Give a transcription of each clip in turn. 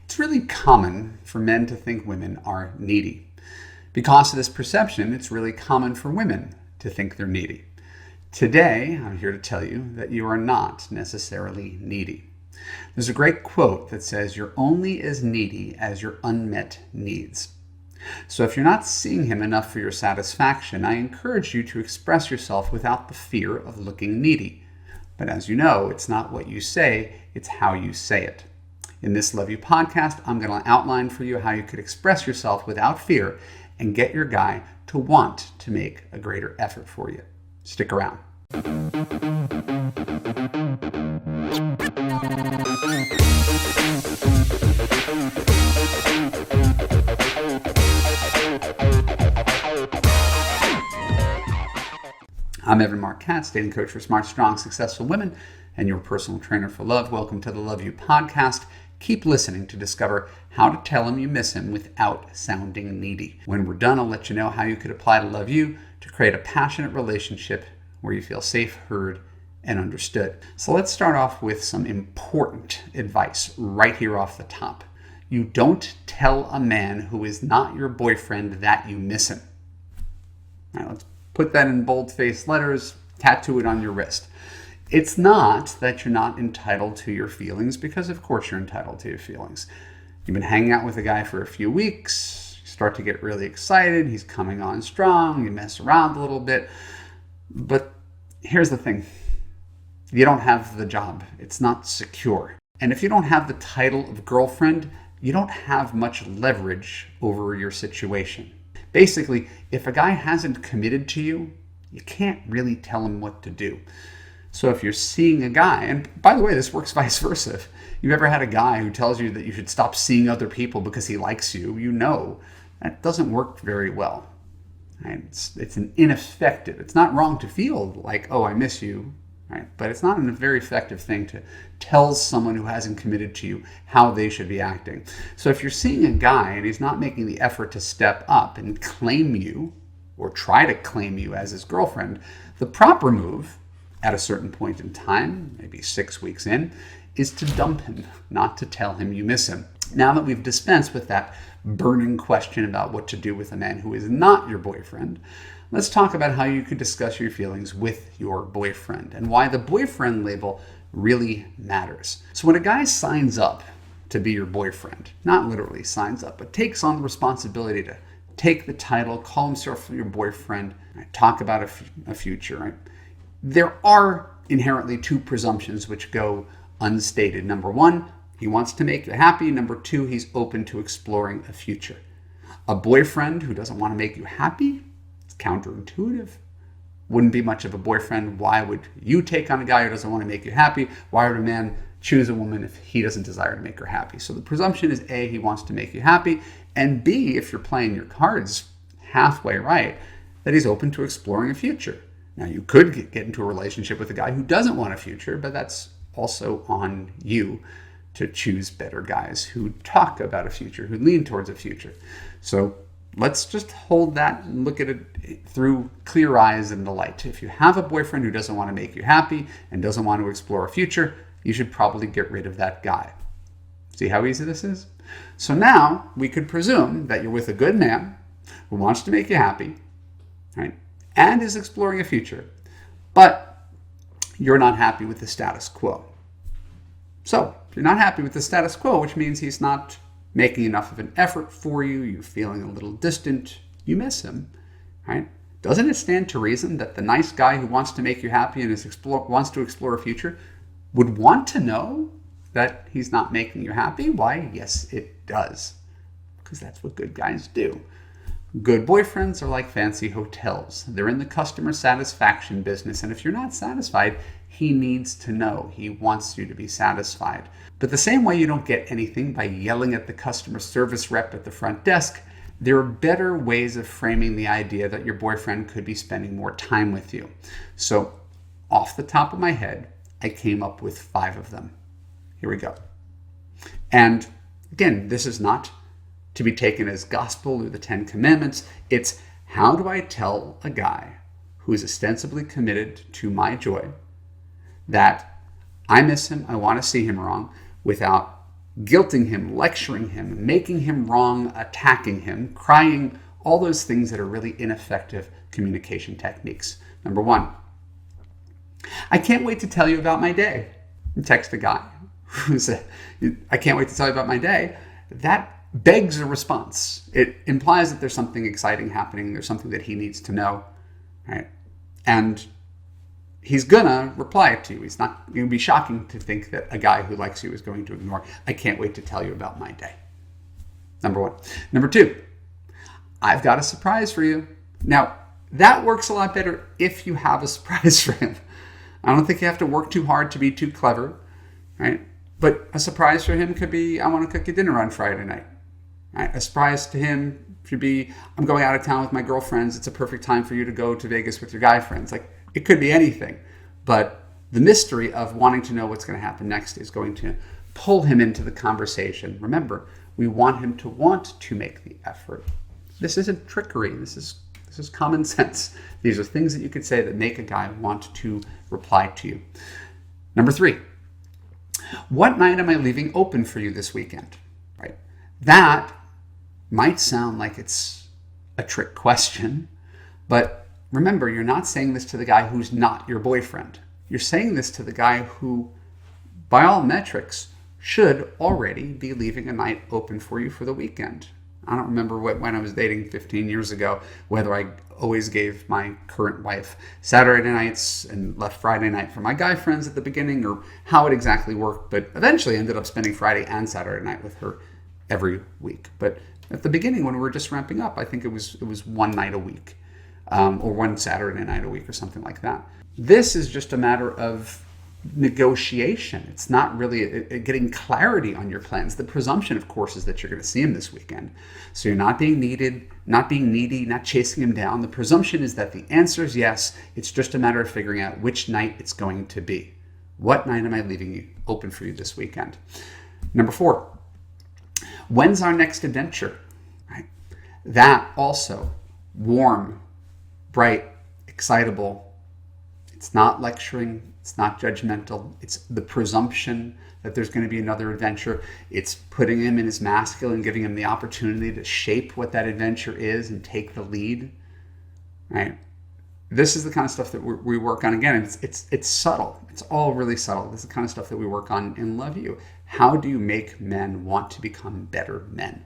It's really common for men to think women are needy. Because of this perception, it's really common for women to think they're needy. Today, I'm here to tell you that you are not necessarily needy. There's a great quote that says, "You're only as needy as your unmet needs." So if you're not seeing him enough for your satisfaction, I encourage you to express yourself without the fear of looking needy. But as you know, it's not what you say, it's how you say it. In this Love You podcast, I'm going to outline for you how you could express yourself without fear and get your guy to want to make a greater effort for you. Stick around. I'm Evan Mark Katz, dating coach for smart, strong, successful women, and your personal trainer for love. Welcome to the Love You podcast. Keep listening to discover how to tell him you miss him without sounding needy. When we're done, I'll let you know how you could apply to Love You to create a passionate relationship where you feel safe, heard, and understood. So let's start off with some important advice right here off the top. You don't tell a man who is not your boyfriend that you miss him. Now, let's put that in bold-faced letters, tattoo it on your wrist. It's not that you're not entitled to your feelings, because of course you're entitled to your feelings. You've been hanging out with a guy for a few weeks, you start to get really excited, he's coming on strong, you mess around a little bit. But here's the thing, you don't have the job, it's not secure. And if you don't have the title of girlfriend, you don't have much leverage over your situation. Basically, if a guy hasn't committed to you, you can't really tell him what to do. So if you're seeing a guy, and by the way, this works vice versa. If you've ever had a guy who tells you that you should stop seeing other people because he likes you, you know that doesn't work very well. Right? It's an ineffective. It's not wrong to feel like, oh, I miss you, right? But it's not a very effective thing to tell someone who hasn't committed to you how they should be acting. So if you're seeing a guy and he's not making the effort to step up and claim you or try to claim you as his girlfriend, the proper move at a certain point in time, maybe 6 weeks in, is to dump him, not to tell him you miss him. Now that we've dispensed with that burning question about what to do with a man who is not your boyfriend, let's talk about how you could discuss your feelings with your boyfriend and why the boyfriend label really matters. So when a guy signs up to be your boyfriend, not literally signs up, but takes on the responsibility to take the title, call himself your boyfriend, right, talk about a future, right? There are inherently two presumptions which go unstated. Number one, he wants to make you happy. Number two, he's open to exploring a future. A boyfriend who doesn't want to make you happy, it's counterintuitive. Wouldn't be much of a boyfriend. Why would you take on a guy who doesn't want to make you happy? Why would a man choose a woman if he doesn't desire to make her happy? So the presumption is A, he wants to make you happy, and B, if you're playing your cards halfway right, that he's open to exploring a future. Now, you could get into a relationship with a guy who doesn't want a future, but that's also on you to choose better guys who talk about a future, who lean towards a future. So let's just hold that and look at it through clear eyes and the light. If you have a boyfriend who doesn't want to make you happy and doesn't want to explore a future, you should probably get rid of that guy. See how easy this is? So now we could presume that you're with a good man who wants to make you happy, right? And is exploring a future, but you're not happy with the status quo. So if you're not happy with the status quo, which means he's not making enough of an effort for you, you're feeling a little distant, you miss him, right? Doesn't it stand to reason that the nice guy who wants to make you happy and wants to explore a future would want to know that he's not making you happy? Why? Yes, it does, because that's what good guys do. Good boyfriends are like fancy hotels. They're in the customer satisfaction business, and if you're not satisfied, he needs to know. He wants you to be satisfied. But the same way you don't get anything by yelling at the customer service rep at the front desk, there are better ways of framing the idea that your boyfriend could be spending more time with you. So, off the top of my head, I came up with 5 of them. Here we go. And again, this is not to be taken as gospel or the 10 Commandments. It's how do I tell a guy who is ostensibly committed to my joy that I miss him, I want to see him wrong, without guilting him, lecturing him, making him wrong, attacking him, crying, all those things that are really ineffective communication techniques. Number one, I can't wait to tell you about my day. Text a guy who said, I can't wait to tell you about my day. That begs a response. It implies that there's something exciting happening. There's something that he needs to know, right? And he's gonna reply to you. It's gonna be shocking to think that a guy who likes you is going to ignore, I can't wait to tell you about my day. Number one. Number two, I've got a surprise for you. Now, that works a lot better if you have a surprise for him. I don't think you have to work too hard to be too clever, right? But a surprise for him could be, I want to cook you dinner on Friday night. Right? A surprise to him should be, I'm going out of town with my girlfriends. It's a perfect time for you to go to Vegas with your guy friends. Like, it could be anything. But the mystery of wanting to know what's going to happen next is going to pull him into the conversation. Remember, we want him to want to make the effort. This isn't trickery. This is common sense. These are things that you could say that make a guy want to reply to you. Number three, what night am I leaving open for you this weekend? Right? That might sound like it's a trick question, but remember, you're not saying this to the guy who's not your boyfriend. You're saying this to the guy who, by all metrics, should already be leaving a night open for you for the weekend. I don't remember when I was dating 15 years ago, whether I always gave my current wife Saturday nights and left Friday night for my guy friends at the beginning, or how it exactly worked, but eventually ended up spending Friday and Saturday night with her every week. But at the beginning, when we were just ramping up, I think it was one night a week, or one Saturday night a week or something like that. This is just a matter of negotiation. It's not really getting clarity on your plans. The presumption, of course, is that you're going to see him this weekend. So you're not being needy, not chasing him down. The presumption is that the answer is yes. It's just a matter of figuring out which night it's going to be. What night am I leaving you open for you this weekend? Number four, when's our next adventure? Right? That also, warm, bright, excitable. It's not lecturing. It's not judgmental. It's the presumption that there's going to be another adventure. It's putting him in his masculine, giving him the opportunity to shape what that adventure is and take the lead. Right? This is the kind of stuff that we work on. Again, it's subtle. It's all really subtle. This is the kind of stuff that we work on in Love You. How do you make men want to become better men?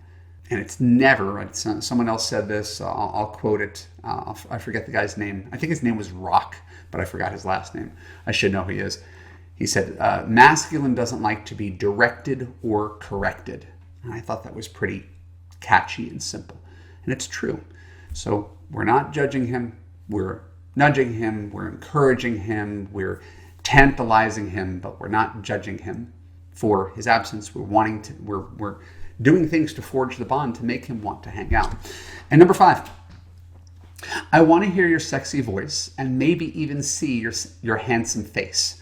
And it's never, right? Someone else said this. I'll quote it. I forget the guy's name. I think his name was Rock, but I forgot his last name. I should know who he is. He said, masculine doesn't like to be directed or corrected. And I thought that was pretty catchy and simple. And it's true. So we're not judging him. We're nudging him. We're encouraging him. We're tantalizing him, but we're not judging him for his absence. We're doing things to forge the bond to make him want to hang out. And number five, I want to hear your sexy voice and maybe even see your handsome face.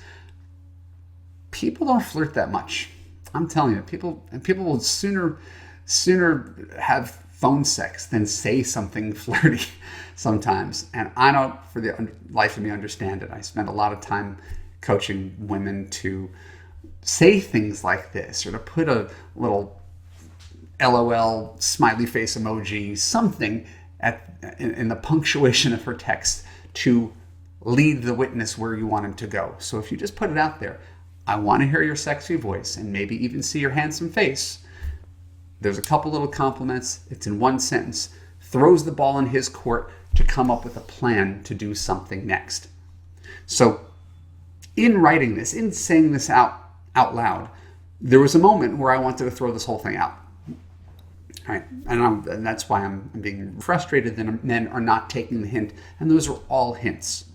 People don't flirt that much. I'm telling you, people will sooner have phone sex than say something flirty sometimes. And I don't, for the life of me, understand it. I spend a lot of time coaching women to say things like this, or to put a little LOL smiley face emoji, something in the punctuation of her text to lead the witness where you want him to go. So if you just put it out there, I want to hear your sexy voice and maybe even see your handsome face. There's a couple little compliments. It's in one sentence. Throws the ball in his court to come up with a plan to do something next. So in writing this, in saying this out loud, there was a moment where I wanted to throw this whole thing out. Right? And that's why I'm being frustrated that men are not taking the hint. And those are all hints.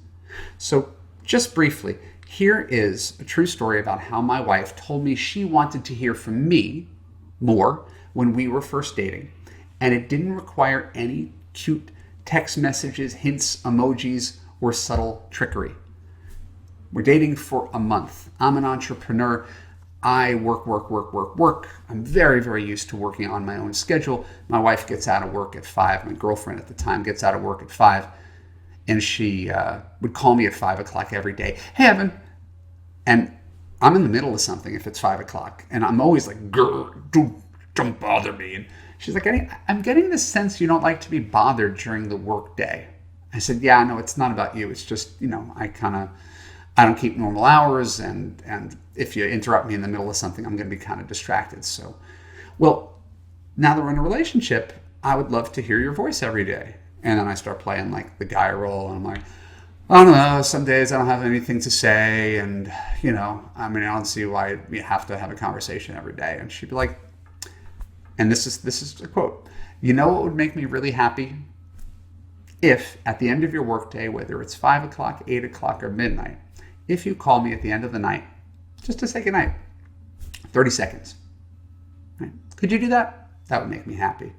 So just briefly, here is a true story about how my wife told me she wanted to hear from me more when we were first dating. And it didn't require any cute text messages, hints, emojis, or subtle trickery. We're dating for a month. I'm an entrepreneur. I work. I'm very, very used to working on my own schedule. My wife gets out of work at 5. My girlfriend at the time gets out of work at 5. And she would call me at 5 o'clock every day. Hey, Evan. And I'm in the middle of something if it's 5 o'clock, and I'm always like, "Grr, don't bother me." And she's like, I'm getting this sense you don't like to be bothered during the work day. I said, yeah, no, it's not about you. It's just, I don't keep normal hours, and if you interrupt me in the middle of something, I'm going to be kind of distracted. So, well, now that we're in a relationship, I would love to hear your voice every day. And then I start playing like the guy role, and I'm like, I don't know, some days I don't have anything to say, and I don't see why we have to have a conversation every day. And she'd be like, and this is a quote, "You know what would make me really happy? If at the end of your workday, whether it's 5 o'clock, 8 o'clock, or midnight, if you call me at the end of the night, just to say goodnight, 30 seconds. Right? Could you do that? That would make me happy."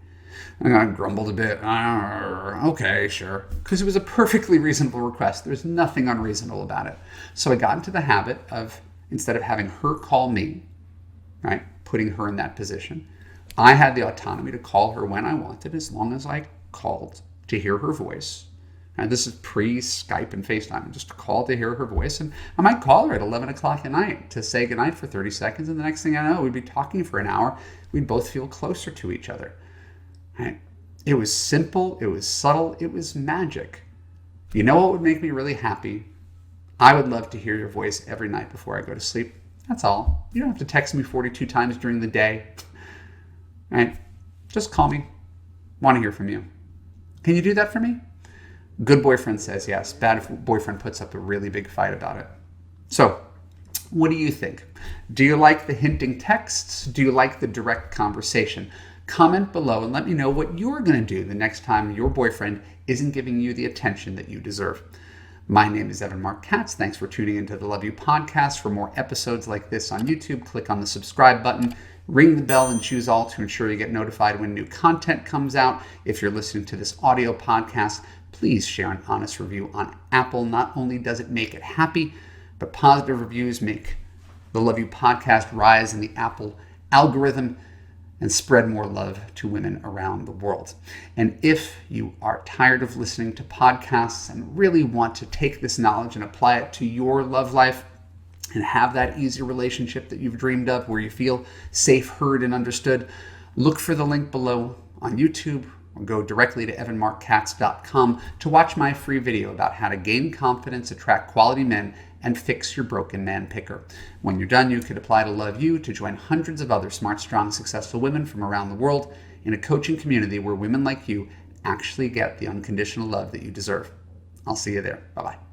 And I grumbled a bit. Okay, sure. Because it was a perfectly reasonable request. There's nothing unreasonable about it. So I got into the habit of, instead of having her call me, right, putting her in that position, I had the autonomy to call her when I wanted, as long as I called to hear her voice. And this is pre-Skype and FaceTime. Just call to hear her voice. And I might call her at 11 o'clock at night to say goodnight for 30 seconds. And the next thing I know, we'd be talking for an hour. We'd both feel closer to each other. Right? It was simple. It was subtle. It was magic. You know what would make me really happy? I would love to hear your voice every night before I go to sleep. That's all. You don't have to text me 42 times during the day. Right? Just call me. Want to hear from you. Can you do that for me? Good boyfriend says yes. Bad boyfriend puts up a really big fight about it. So, what do you think? Do you like the hinting texts? Do you like the direct conversation? Comment below and let me know what you're going to do the next time your boyfriend isn't giving you the attention that you deserve. My name is Evan Mark Katz. Thanks for tuning into the Love You Podcast. For more episodes like this on YouTube, click on the subscribe button, ring the bell, and choose all to ensure you get notified when new content comes out. If you're listening to this audio podcast, please share an honest review on Apple. Not only does it make it happy, but positive reviews make the Love You Podcast rise in the Apple algorithm and spread more love to women around the world. And if you are tired of listening to podcasts and really want to take this knowledge and apply it to your love life and have that easy relationship that you've dreamed of where you feel safe, heard, and understood, look for the link below on YouTube or go directly to evanmarkkatz.com to watch my free video about how to gain confidence, attract quality men, and fix your broken man picker. When you're done, you could apply to Love You to join hundreds of other smart, strong, successful women from around the world in a coaching community where women like you actually get the unconditional love that you deserve. I'll see you there. Bye-bye.